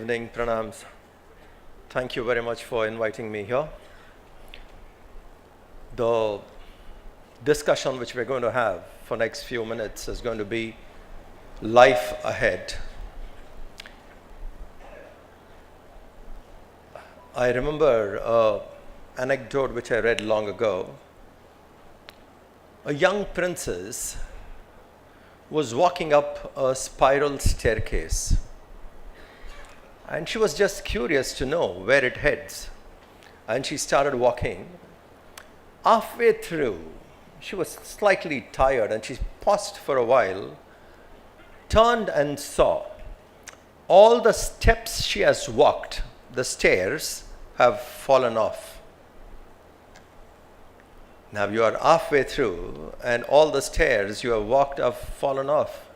evening, pranams. Thank you very much for inviting me here. The discussion which we're going to have for next few minutes is going to be life ahead. I remember an anecdote which I read long ago. A young princess was walking up a spiral staircase, and she was just curious to know where it heads. And she started walking. Halfway through, she was slightly tired and she paused for a while, turned and saw all the steps she has walked, the stairs have fallen off. Now you are halfway through and all the stairs you have walked have fallen off.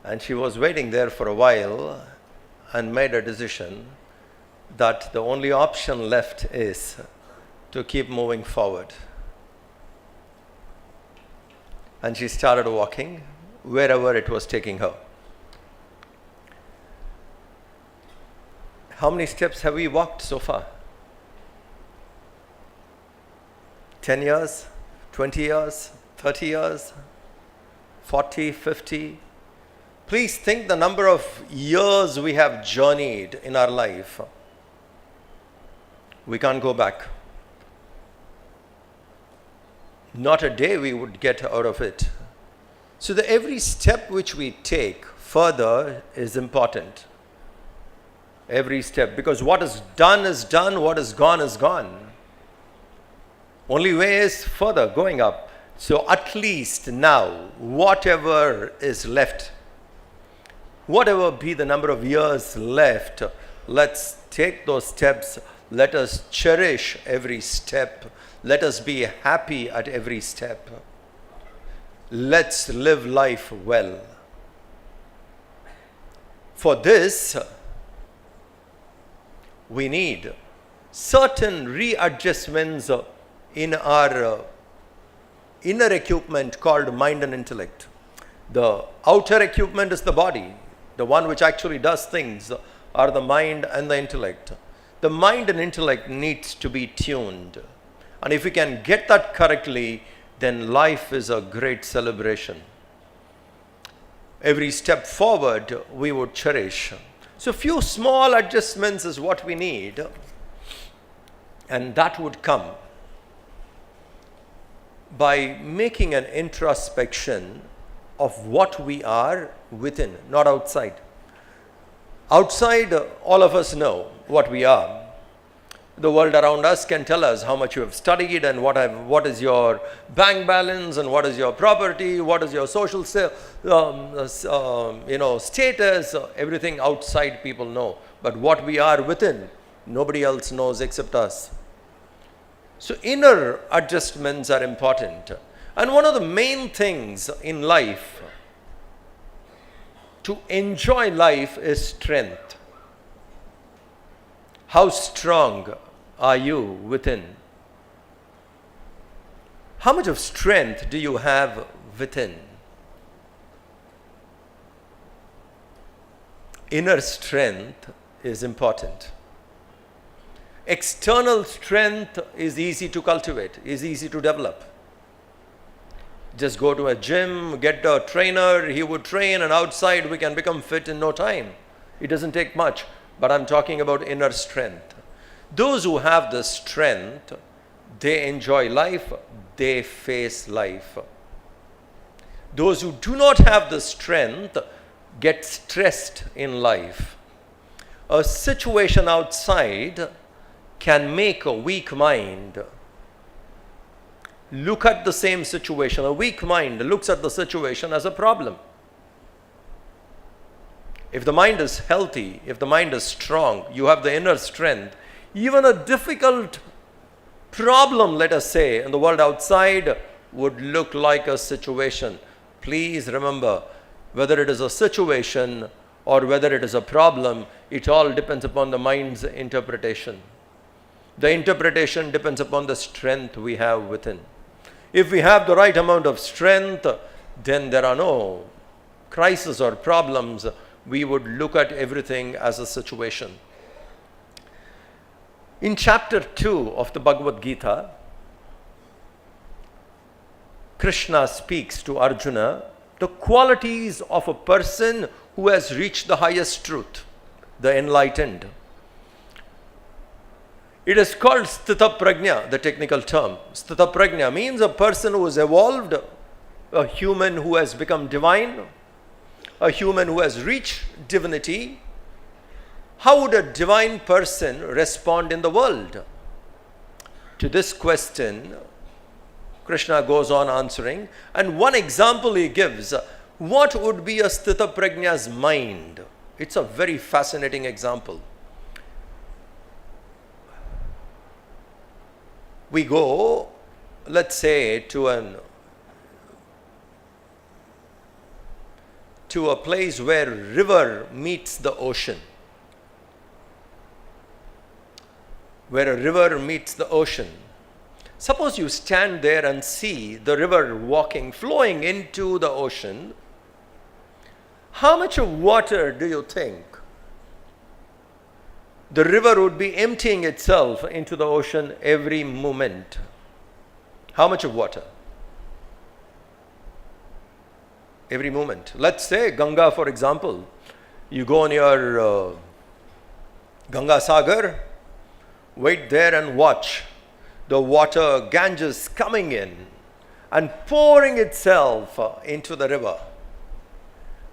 And she was waiting there for a while and made a decision that the only option left is to keep moving forward. And she started walking wherever it was taking her. How many steps have we walked so far? 10 years, 20 years, 30 years, 40, 50. Please think the number of years we have journeyed in our life. We can't go back. Not a day we would get out of it. So every step which we take further is important. Every step, because what is done, what is gone is gone. Only way is further, going up. So at least now, whatever is left, whatever be the number of years left, let's take those steps. Let us cherish every step. Let us be happy at every step. Let's live life well. For this, we need certain readjustments in our inner equipment called mind and intellect. The outer equipment is the body. The one which actually does things are the mind and the intellect. The mind and intellect needs to be tuned. And if we can get that correctly, then life is a great celebration. Every step forward we would cherish. So few small adjustments is what we need, and that would come by making an introspection of what we are within, not outside. Outside, all of us know what we are. The world around us can tell us how much you have studied and what is your bank balance and what is your property, what is your social status. Everything outside people know. But what we are within, nobody else knows except us. So inner adjustments are important. And one of the main things in life, to enjoy life, is strength. How strong are you within? How much of strength do you have within? Inner strength is important. External strength is easy to cultivate, is easy to develop. Just go to a gym, get a trainer, he would train, and outside we can become fit in no time. It doesn't take much, but I'm talking about inner strength. Those who have the strength, they enjoy life, they face life. Those who do not have the strength get stressed in life. A situation outside can make a weak mind look at the same situation. A weak mind looks at the situation as a problem. If the mind is healthy, if the mind is strong, you have the inner strength, even a difficult problem, let us say, in the world outside would look like a situation. Please remember, whether it is a situation or whether it is a problem, it all depends upon the mind's interpretation. The interpretation depends upon the strength we have within. If we have the right amount of strength, then there are no crises or problems we would look at everything as a situation. In chapter 2 of the Bhagavad Gita, Krishna speaks to Arjuna the qualities of a person who has reached the highest truth, the enlightened. It is called Sthita Prajna, the technical term. Sthita Prajna means a person who has evolved, a human who has become divine, a human who has reached divinity. How would a divine person respond in the world? To this question, Krishna goes on answering, and one example he gives, what would be a Sthita Prajna's mind? It's a very fascinating example. We go, let's say, to a place where river meets the ocean. Where a river meets the ocean. Suppose you stand there and see the river flowing into the ocean. How much of water do you think the river would be emptying itself into the ocean every moment? How much of water? Every moment. Let's say Ganga, for example. You go on your Ganga Sagar, wait there and watch the water, Ganges, coming in and pouring itself into the river.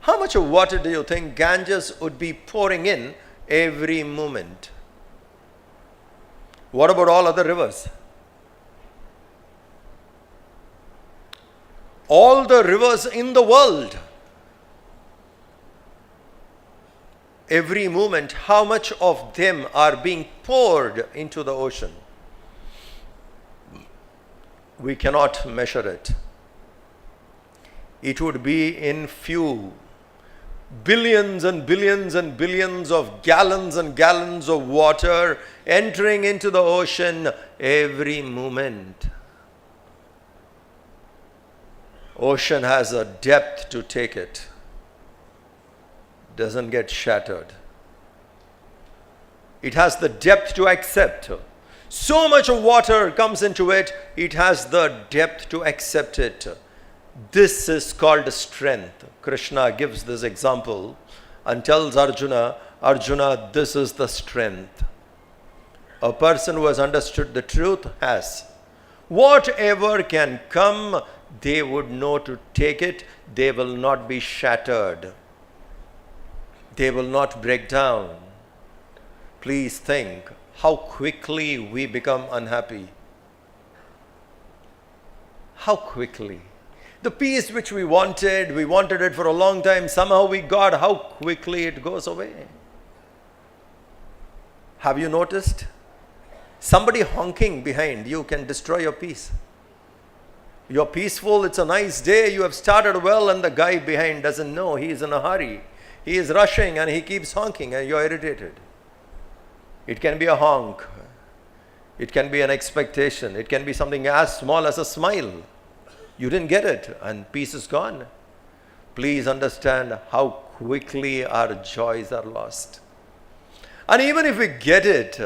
How much of water do you think Ganges would be pouring in every moment? What about all other rivers? All the rivers in the world, every moment, how much of them are being poured into the ocean? We cannot measure it. It would be in few billions and billions and billions of gallons and gallons of water entering into the ocean every moment. Ocean has a depth to take it. Doesn't get shattered. It has the depth to accept. So much of water comes into it, it has the depth to accept it. This is called strength. Krishna gives this example and tells Arjuna, Arjuna, this is the strength. A person who has understood the truth has. Whatever can come, they would know to take it. They will not be shattered. They will not break down. Please think how quickly we become unhappy. How quickly. The peace which we wanted it for a long time, somehow we got, how quickly it goes away. Have you noticed? Somebody honking behind you can destroy your peace. You're peaceful, it's a nice day, you have started well, and the guy behind doesn't know, he is in a hurry. He is rushing and he keeps honking and you're irritated. It can be a honk. It can be an expectation. It can be something as small as a smile. You didn't get it and peace is gone. Please understand how quickly our joys are lost. And even if we get it,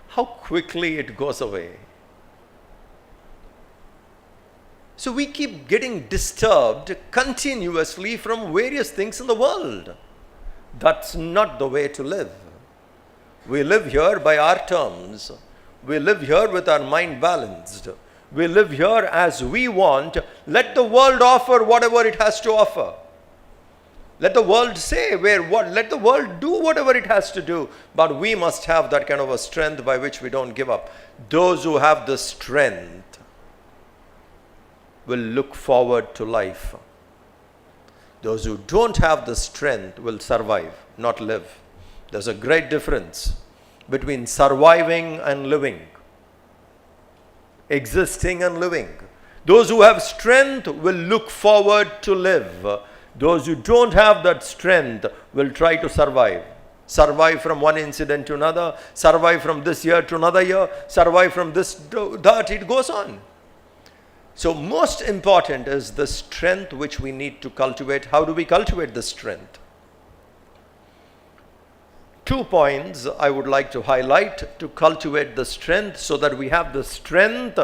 how quickly it goes away. So we keep getting disturbed continuously from various things in the world. That's not the way to live. We live here by our terms. We live here with our mind balanced. We live here as we want. Let the world offer whatever it has to offer. Let the world say let the world do whatever it has to do. But we must have that kind of a strength by which we don't give up. Those who have the strength will look forward to life. Those who don't have the strength will survive, not live. There's a great difference between surviving and living. Existing and living. Those who have strength will look forward to live. Those who don't have that strength will try to survive. Survive from one incident to another, survive from this year to another year, survive from this to that, it goes on. So most important is the strength which we need to cultivate. How do we cultivate this strength? 2 points I would like to highlight to cultivate the strength, so that we have the strength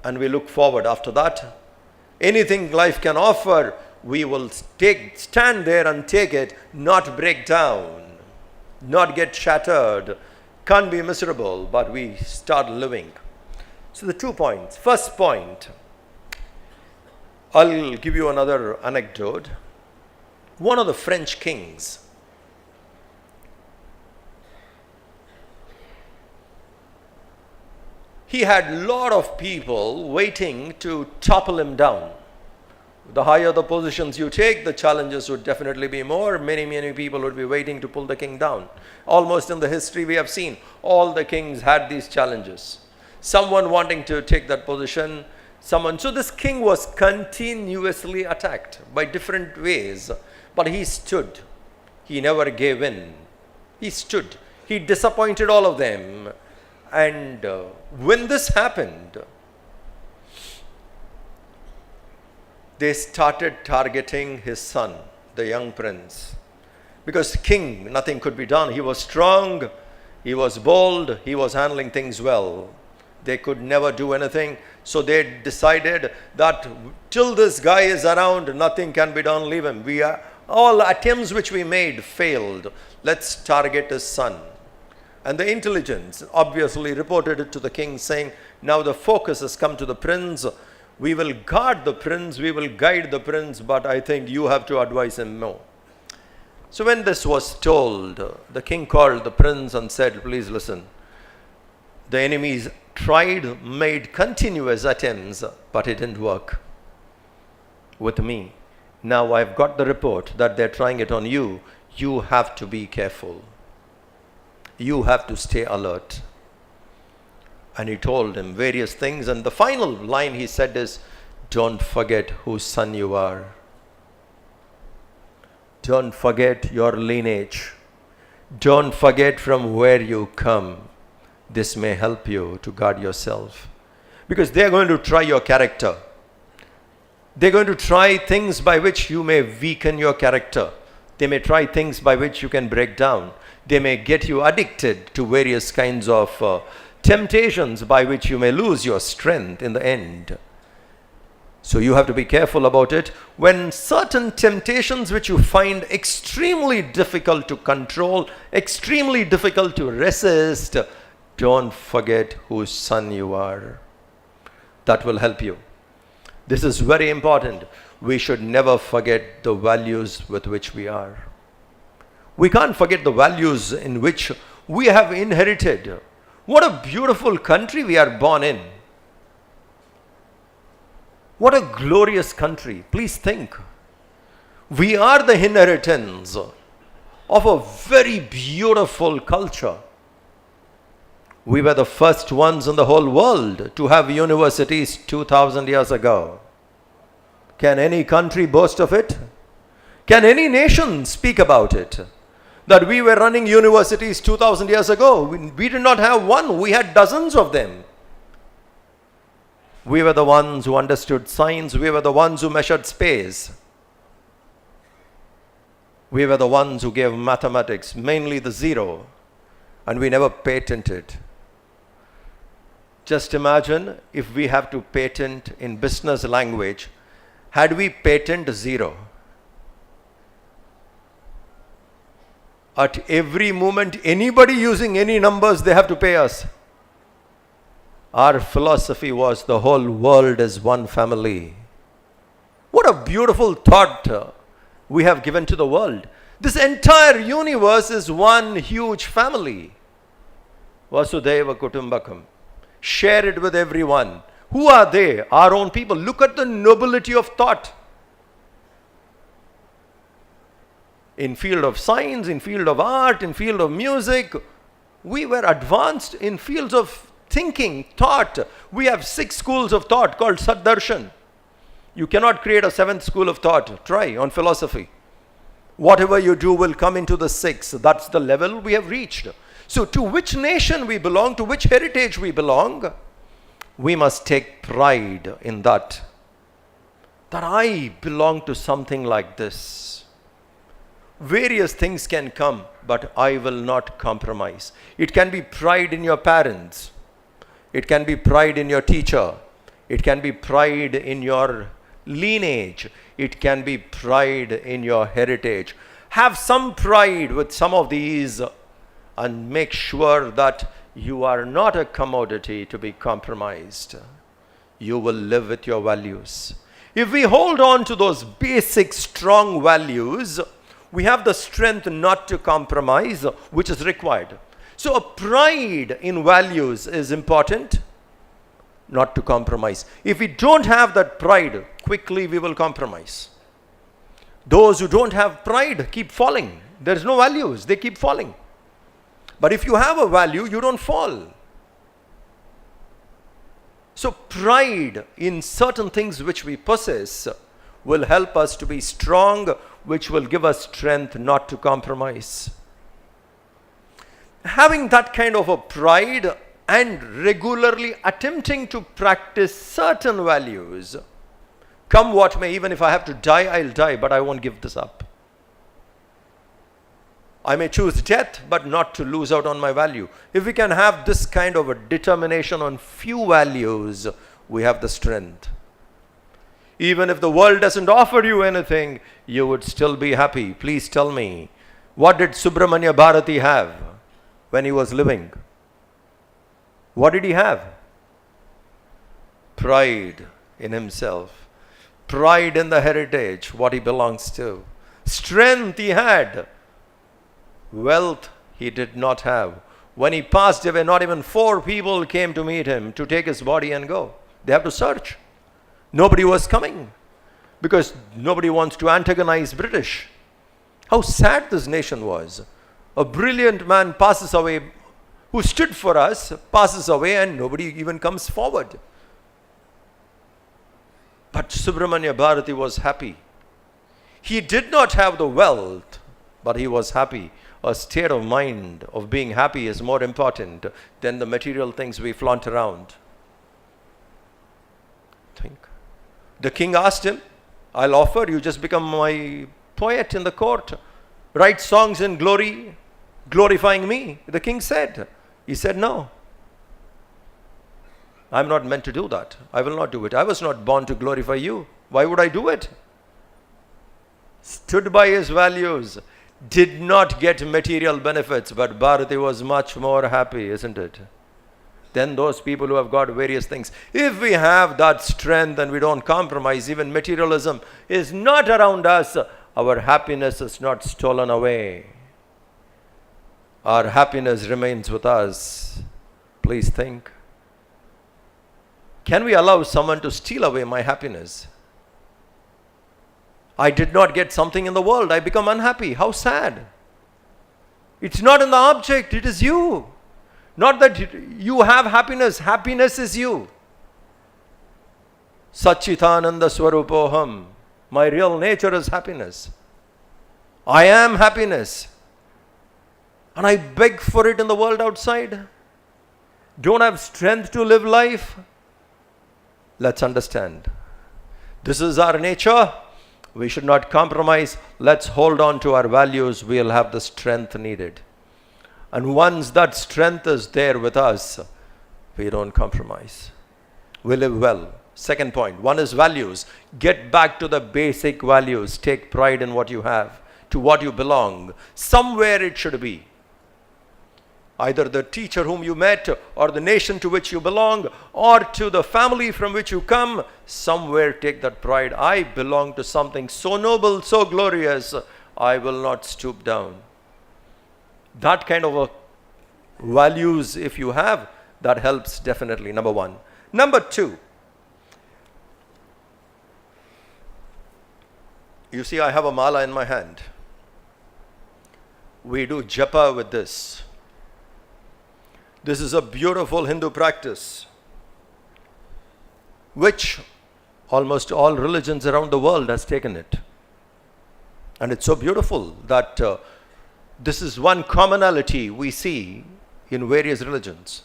and we look forward after that. Anything life can offer, we will stand there and take it, not break down, not get shattered, can't be miserable, but we start living. So the 2 points. First point, I'll give you another anecdote. One of the French kings, he had a lot of people waiting to topple him down. The higher the positions you take, the challenges would definitely be more. Many people would be waiting to pull the king down. Almost in the history we have seen, all the kings had these challenges. Someone wanting to take that position, someone. So this king was continuously attacked by different ways, but he stood. He never gave in. He stood. He disappointed all of them. And when this happened, they started targeting his son, the young prince. Because king, nothing could be done. He was strong, he was bold, he was handling things well. They could never do anything. So they decided that till this guy is around, nothing can be done, leave him. All attempts which we made failed. Let's target his son. And the intelligence obviously reported it to the king, saying, now the focus has come to the prince. We will guard the prince, we will guide the prince, but I think you have to advise him more. So when this was told, the king called the prince and said, please listen. The enemies tried, made continuous attempts, but it didn't work with me. Now I've got the report that they're trying it on you. You have to be careful. You have to stay alert. And he told him various things, and the final line he said is, don't forget whose son you are. Don't forget your lineage. Don't forget from where you come. This may help you to guard yourself. Because they are going to try your character. They are going to try things by which you may weaken your character. They may try things by which you can break down. They may get you addicted to various kinds of temptations by which you may lose your strength in the end. So you have to be careful about it. When certain temptations which you find extremely difficult to control, extremely difficult to resist, don't forget whose son you are. That will help you. This is very important. We should never forget the values with which we are. We can't forget the values in which we have inherited. What a beautiful country we are born in. What a glorious country. Please think. We are the inheritance of a very beautiful culture. We were the first ones in the whole world to have universities 2000 years ago. Can any country boast of it? Can any nation speak about it? That we were running universities 2000 years ago. We did not have one. We had dozens of them. We were the ones who understood science. We were the ones who measured space. We were the ones who gave mathematics, mainly the zero. And we never patented. Just imagine if we have to patent in business language. Had we patented zero? At every moment, anybody using any numbers, they have to pay us. Our philosophy was the whole world is one family. What a beautiful thought we have given to the world. This entire universe is one huge family. Vasudhaiva Kutumbakam. Share it with everyone. Who are they? Our own people. Look at the nobility of thought. In field of science, in field of art, in field of music, we were advanced in fields of thinking, thought. We have 6 schools of thought called Saddarshan. You cannot create a 7th school of thought. Try on philosophy. Whatever you do will come into the 6. That's the level we have reached. So to which nation we belong, to which heritage we belong, we must take pride in that I belong to something like this. Various things can come, but I will not compromise. It can be pride in your parents. It can be pride in your teacher. It can be pride in your lineage. It can be pride in your heritage. Have some pride with some of these and make sure that you are not a commodity to be compromised. You will live with your values. If we hold on to those basic strong values, we have the strength not to compromise, which is required. So a pride in values is important, not to compromise. If we don't have that pride, quickly we will compromise. Those who don't have pride keep falling. There's no values, they keep falling. But if you have a value, you don't fall. So pride in certain things which we possess will help us to be strong, which will give us strength not to compromise. Having that kind of a pride and regularly attempting to practice certain values, come what may, even if I have to die, I'll die, but I won't give this up. I may choose death, but not to lose out on my value. If we can have this kind of a determination on few values, we have the strength. Even if the world doesn't offer you anything, you would still be happy. Please tell me, what did Subramanya Bharati have when he was living? What did he have? Pride in himself. Pride in the heritage, what he belongs to. Strength he had. Wealth he did not have. When he passed away, not even 4 people came to meet him to take his body and go. They have to search. Nobody was coming because nobody wants to antagonize British. How sad this nation was. A brilliant man passes away, who stood for us, passes away, and nobody even comes forward. But Subramanya Bharati was happy. He did not have the wealth, but he was happy. A state of mind of being happy is more important than the material things we flaunt around. Think. The king asked him, I'll offer, you just become my poet in the court. Write songs in glory, glorifying me. The king said. He said, no. I'm not meant to do that. I will not do it. I was not born to glorify you. Why would I do it? Stood by his values. Did not get material benefits, but Bharati was much more happy, isn't it? Than those people who have got various things. If we have that strength and we don't compromise, even materialism is not around us, our happiness is not stolen away. Our happiness remains with us. Please think. Can we allow someone to steal away my happiness? I did not get something in the world. I become unhappy. How sad. It's not in the object. It is you. Not that you have happiness. Happiness is you. Satchitananda Swarupoham. My real nature is happiness. I am happiness. And I beg for it in the world outside. Don't have strength to live life. Let's understand. This is our nature. We should not compromise. Let's hold on to our values. We'll have the strength needed. And once that strength is there with us, we don't compromise. We live well. Second point. One is values. Get back to the basic values. Take pride in what you have, to what you belong. Somewhere it should be. Either the teacher whom you met, or the nation to which you belong, or to the family from which you come, somewhere take that pride. I belong to something so noble, so glorious, I will not stoop down. That kind of a values, if you have, that helps definitely, number one. Number two, you see I have a mala in my hand. We do japa with this. This is a beautiful Hindu practice, which almost all religions around the world has taken it. And it's so beautiful that this is one commonality we see in various religions.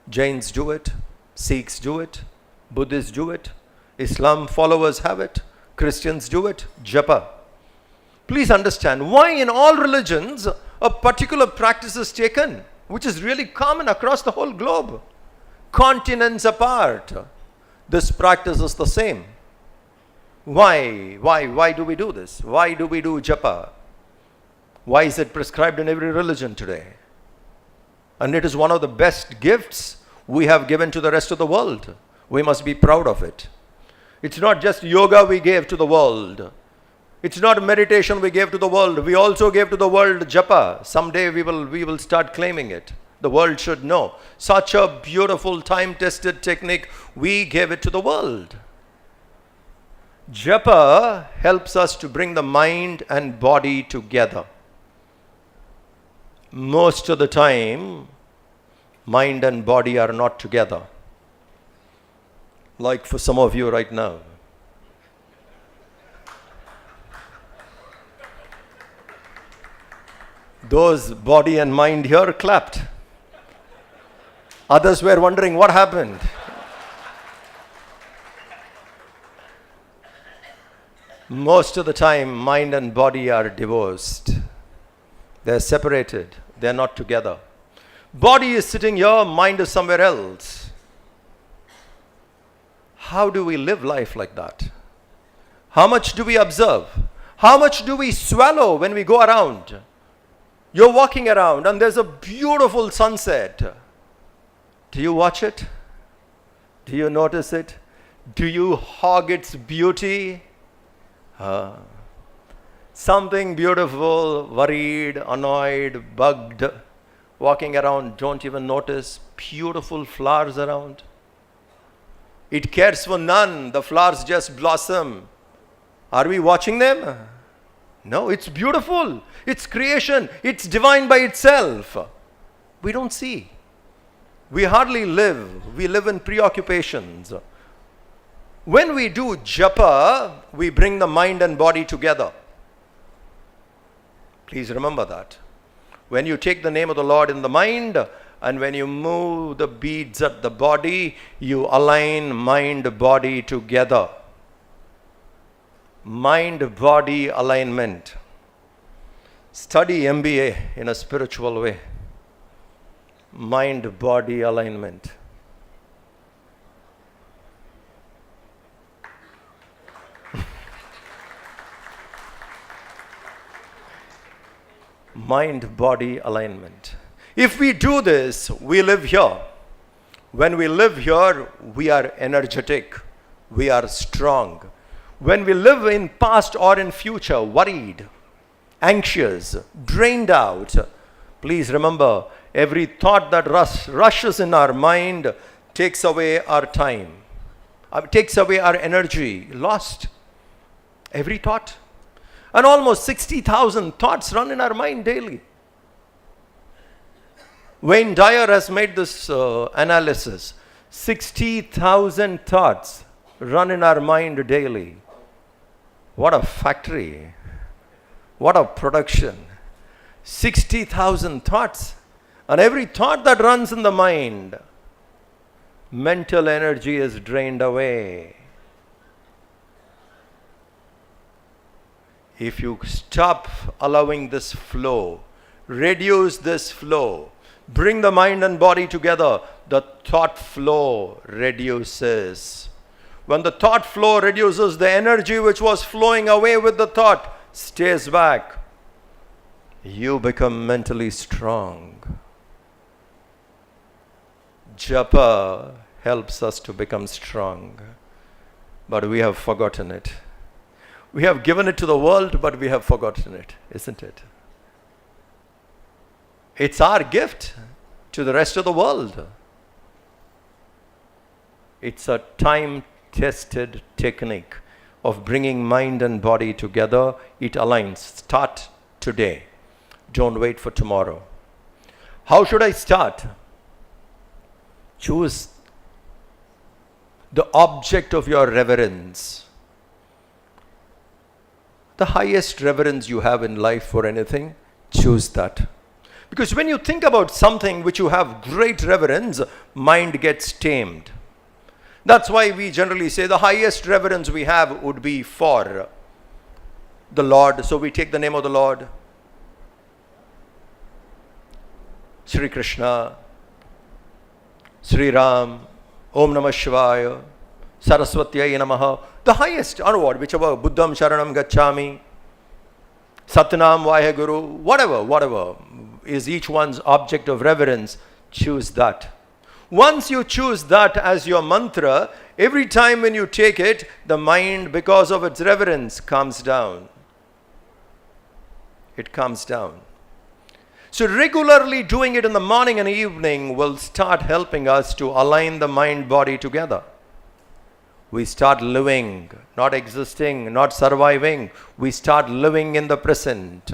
Jains do it, Sikhs do it. Buddhists do it. Islam followers have it. Christians do it. Japa. Please understand why in all religions a particular practice is taken, which is really common across the whole globe. Continents apart, this practice is the same. Why? Why do we do this? Why do we do japa? Why is it prescribed in every religion today? And it is one of the best gifts we have given to the rest of the world. We must be proud of it. It's not just yoga we gave to the world. It's not meditation we gave to the world. We also gave to the world japa. Someday we will start claiming it. The world should know. Such a beautiful time-tested technique, we gave it to the world. Japa helps us to bring the mind and body together. Most of the time, mind and body are not together. Like for some of you right now. Those body and mind here clapped. Others were wondering what happened. Most of the time, mind and body are divorced. They're separated. They're not together. Body is sitting here, mind is somewhere else. How do we live life like that? How much do we observe? How much do we swallow when we go around? You're walking around and there's a beautiful sunset. Do you watch it? Do you notice it? Do you hog its beauty? Something beautiful, worried, annoyed, bugged, walking around, don't even notice beautiful flowers around. It cares for none. The flowers just blossom. Are we watching them? No, it's beautiful. It's creation. It's divine by itself. We don't see. We hardly live. We live in preoccupations. When we do japa, we bring the mind and body together. Please remember that. When you take the name of the Lord in the mind, and when you move the beads at the body, you align mind-body together. Mind-body alignment. Study MBA in a spiritual way. Mind-body alignment. Mind-body alignment. If we do this, we live here. When we live here, we are energetic. We are strong. When we live in past or in future, worried, anxious, drained out, please remember, every thought that rushes in our mind takes away our time, takes away our energy, lost. Every thought. And almost 60,000 thoughts run in our mind daily. Wayne Dyer has made this analysis. 60,000 thoughts run in our mind daily. What a factory. What a production. 60,000 thoughts. And every thought that runs in the mind, mental energy is drained away. If you stop allowing this flow, reduce this flow, bring the mind and body together, the thought flow reduces. When the thought flow reduces, the energy which was flowing away with the thought stays back. You become mentally strong. Japa helps us to become strong, but we have forgotten it. We have given it to the world, but we have forgotten it, isn't it? It's our gift to the rest of the world. It's a time-tested technique of bringing mind and body together. It aligns. Start today. Don't wait for tomorrow. How should I start? Choose the object of your reverence. The highest reverence you have in life for anything, choose that. Because when you think about something which you have great reverence, mind gets tamed. That's why we generally say the highest reverence we have would be for the Lord. So we take the name of the Lord. Sri Krishna, Sri Ram, Om Namah Shivaya, Saraswatyai Namaha. The highest, or what, whichever, Buddham Sharanam Gacchami, Satnam Vaheguru, whatever is each one's object of reverence, choose that. Once you choose that as your mantra, every time when you take it, the mind, because of its reverence, calms down. It calms down. So regularly doing it in the morning and evening will start helping us to align the mind-body together. We start living, not existing, not surviving. We start living in the present.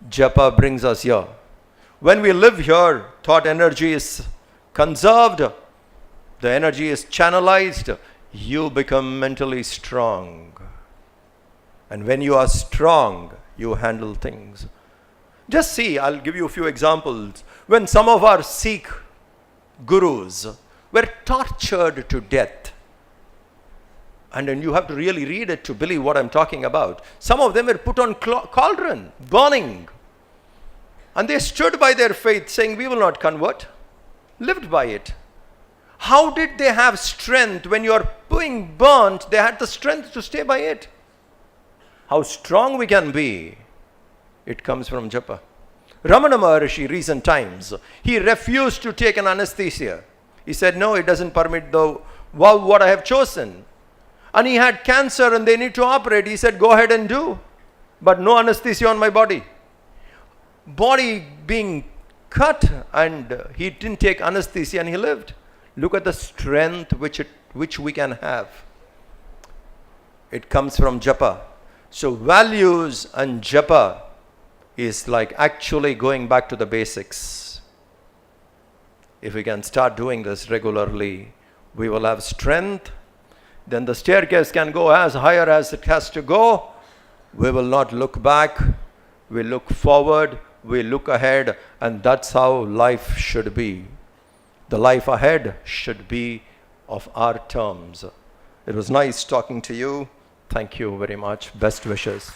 Japa brings us here. When we live here, thought energy is conserved, the energy is channelized, you become mentally strong. And when you are strong, you handle things. Just see, I'll give you a few examples. When some of our Sikh gurus were tortured to death, and then you have to really read it to believe what I'm talking about. Some of them were put on cauldron, burning. And they stood by their faith saying, we will not convert. Lived by it. How did they have strength when you are being burnt? They had the strength to stay by it. How strong we can be. It comes from japa. Ramana Maharshi, recent times, he refused to take an anesthesia. He said, no, it doesn't permit what I have chosen. And he had cancer and they need to operate. He said, go ahead and do. But no anesthesia on my body. Body being cut, and he didn't take anesthesia and he lived. Look at the strength which we can have. It comes from japa. So values and japa is like actually going back to the basics. If we can start doing this regularly, we will have strength. Then the staircase can go as higher as it has to go. We will not look back. We look forward. We look ahead. And that's how life should be. The life ahead should be of our terms. It was nice talking to you. Thank you very much. Best wishes.